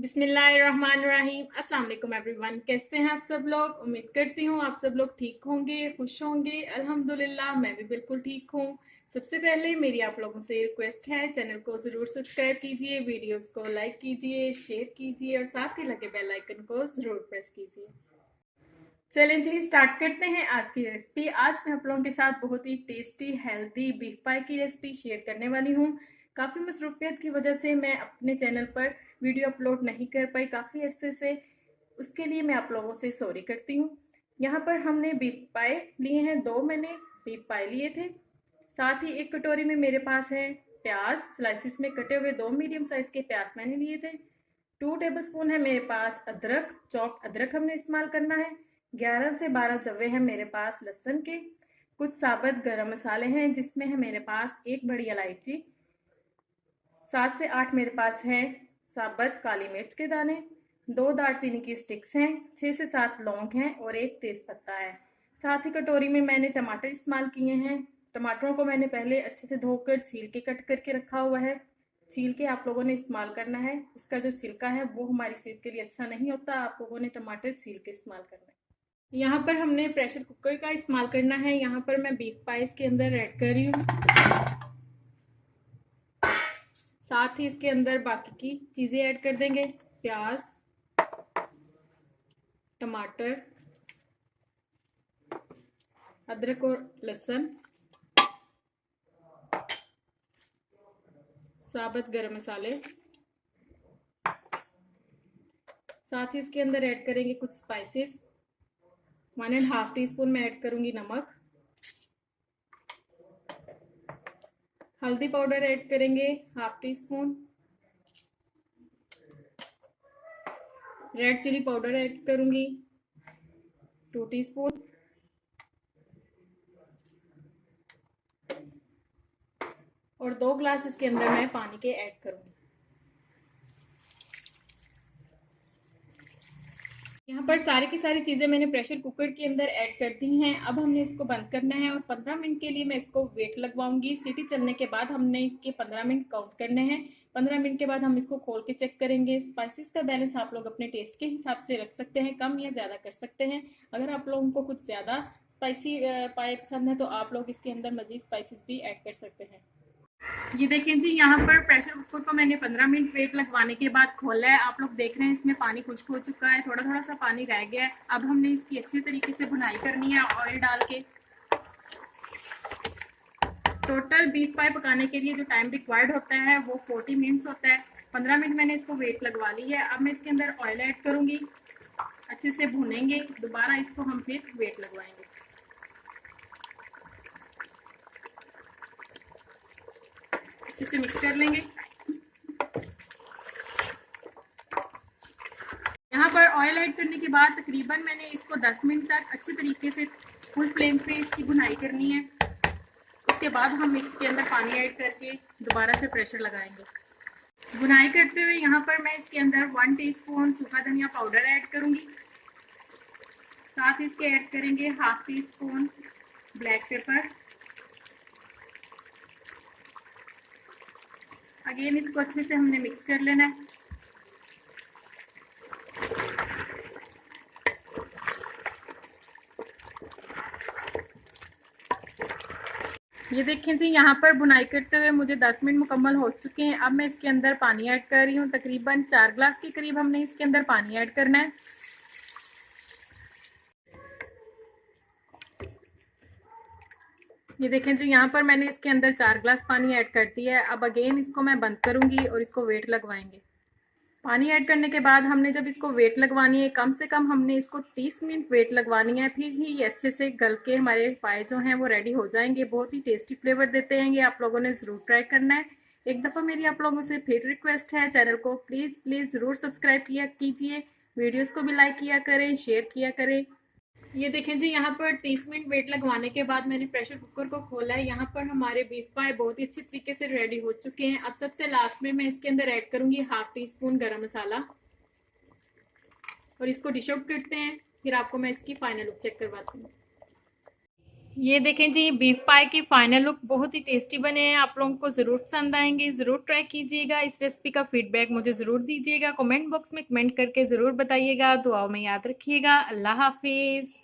बिस्मिल्लाहिर्रहमानिर्रहीम। अस्सलाम वालेकुम एवरीवन, कैसे हैं आप सब लोग। उम्मीद करती हूँ आप सब लोग ठीक होंगे, खुश होंगे। अल्हम्दुलिल्लाह मैं भी बिल्कुल ठीक हूँ। सबसे पहले मेरी आप लोगों से रिक्वेस्ट है, चैनल को ज़रूर सब्सक्राइब कीजिए, वीडियोस को लाइक कीजिए, शेयर कीजिए और साथ ही लगे बेल आइकन को ज़रूर प्रेस कीजिए। चलें जी, स्टार्ट करते हैं आज की रेसिपी। आज मैं आप लोगों के साथ बहुत ही टेस्टी हेल्दी बीफ पाई की रेसिपी शेयर करने वाली हूँ। काफ़ी मसरूफियत की वजह से मैं अपने चैनल पर वीडियो अपलोड नहीं कर पाई काफ़ी अरसे से, उसके लिए मैं आप लोगों से सॉरी करती हूँ। यहाँ पर हमने बीफ पाई लिए हैं, 2 मैंने बीफ पाई लिए थे। साथ ही एक कटोरी में मेरे पास है प्याज, स्लाइसिस में कटे हुए 2 मीडियम साइज के प्याज मैंने लिए थे। 2 टेबलस्पून है मेरे पास अदरक, चॉप्ड अदरक हमने इस्तेमाल करना है। 11 से 12 जवे हैं मेरे पास लहसुन के। कुछ साबुत गरम मसाले हैं जिसमें है मेरे पास 1 बड़ी इलायची, 7 से 8 मेरे पास है साबुत काली मिर्च के दाने, 2 दालचीनी की स्टिक्स हैं, 6 से 7 लौंग हैं और 1 तेज पत्ता है। साथ ही कटोरी में मैंने टमाटर इस्तेमाल किए हैं। टमाटरों को मैंने पहले अच्छे से धोकर छील के कट करके रखा हुआ है। छील के आप लोगों ने इस्तेमाल करना है, इसका जो छिलका है वो हमारी सेहत के लिए अच्छा नहीं होता, आप लोगों ने टमाटर छील के इस्तेमाल करना है। यहाँ पर हमने प्रेशर कुकर का इस्तेमाल करना है। यहाँ पर मैं बीफ पाई इसके अंदर ऐड कर रही हूँ, साथ ही इसके अंदर बाकी की चीज़ें ऐड कर देंगे, प्याज, टमाटर, अदरक और लहसुन, साबुत गरम मसाले, साथ ही इसके अंदर ऐड करेंगे कुछ स्पाइसेस। 1.5 टीस्पून में ऐड करूंगी नमक, हल्दी पाउडर ऐड करेंगे 1/2 teaspoon, red chilli powder add करूंगी 2 टीस्पून, और 2 ग्लास इसके अंदर मैं पानी के ऐड करूंगी। यहाँ पर सारी की सारी चीज़ें मैंने प्रेशर कुकर के अंदर ऐड कर दी हैं। अब हमने इसको बंद करना है और 15 मिनट के लिए मैं इसको वेट लगवाऊंगी। सीटी चलने के बाद हमने इसके 15 मिनट काउंट करने हैं। 15 मिनट के बाद हम इसको खोल के चेक करेंगे। स्पाइसेस का बैलेंस आप लोग अपने टेस्ट के हिसाब से रख सकते हैं, कम या ज़्यादा कर सकते हैं। अगर आप लोगों को कुछ ज़्यादा स्पाइसी पाई पसंद है तो आप लोग इसके अंदर मज़ीद स्पाइसेस भी ऐड कर सकते हैं। ये देखें जी, यहाँ पर प्रेशर कुकर को मैंने 15 मिनट वेट लगवाने के बाद खोला है। आप लोग देख रहे हैं इसमें पानी खुश्क हो चुका है, थोड़ा थोड़ा सा पानी रह गया है। अब हमने इसकी अच्छी तरीके से भुनाई करनी है ऑयल डाल के। टोटल बीफ पाई पकाने के लिए जो टाइम रिक्वायर्ड होता है वो 40 मिनट्स होता है। 15 मिनट मैंने इसको वेट लगवा ली है। अब मैं इसके अंदर ऑयल ऐड करूँगी, अच्छे से भुनेंगे, दोबारा इसको हम फिर वेट लगवाएंगे। अच्छे से मिक्स कर लेंगे। यहाँ पर ऑयल ऐड करने के बाद तकरीबन मैंने इसको 10 मिनट तक अच्छी तरीके से फुल फ्लेम पे इसकी भुनाई करनी है। उसके बाद हम इसके अंदर पानी ऐड करके दोबारा से प्रेशर लगाएंगे। भुनाई करते हुए यहाँ पर मैं इसके अंदर 1 टीस्पून सूखा धनिया पाउडर ऐड करूँगी, साथ ही इसके ऐड करेंगे 1/2 टीस्पून ब्लैक पेपर। अगेन इसको अच्छे से हमने मिक्स कर लेना है। ये देखें जी, यहाँ पर बुनाई करते हुए मुझे 10 मिनट मुकम्मल हो चुके हैं। अब मैं इसके अंदर पानी ऐड कर रही हूँ, तकरीबन 4 ग्लास के करीब हमने इसके अंदर पानी ऐड करना है। ये देखें जी, यहाँ पर मैंने इसके अंदर 4 ग्लास पानी ऐड कर दिया है। अब अगेन इसको मैं बंद करूँगी और इसको वेट लगवाएंगे। पानी ऐड करने के बाद हमने जब इसको वेट लगवानी है, कम से कम हमने इसको 30 मिनट वेट लगवानी है, फिर ही ये अच्छे से गल के हमारे पाए जो हैं वो रेडी हो जाएंगे। बहुत ही टेस्टी फ्लेवर देते हैं ये, आप लोगों ने ज़रूर ट्राई करना है। एक दफ़ा मेरी आप लोगों से फिर रिक्वेस्ट है, चैनल को प्लीज़ ज़रूर सब्सक्राइब किया कीजिए, वीडियोस को भी लाइक किया करें, शेयर किया करें। ये देखें जी, यहाँ पर 30 मिनट वेट लगवाने के बाद मैंने प्रेशर कुकर को खोला है। यहाँ पर हमारे बीफ पाई बहुत ही अच्छी तरीके से रेडी हो चुके हैं। अब सबसे लास्ट में मैं इसके अंदर ऐड करूँगी 1/2 टीस्पून गरम मसाला और इसको डिश आउट करते हैं, फिर आपको मैं इसकी फाइनल लुक चेक करवाती हूँ। ये देखें जी, बीफ पाई की फाइनल लुक बहुत ही टेस्टी बने हैं। आप लोगों को ज़रूर पसंद आएंगे, ज़रूर ट्राई कीजिएगा। इस रेसिपी का फीडबैक मुझे ज़रूर दीजिएगा, कमेंट बॉक्स में कमेंट करके ज़रूर बताइएगा। दुआओं में याद रखिएगा। अल्लाह हाफिज़।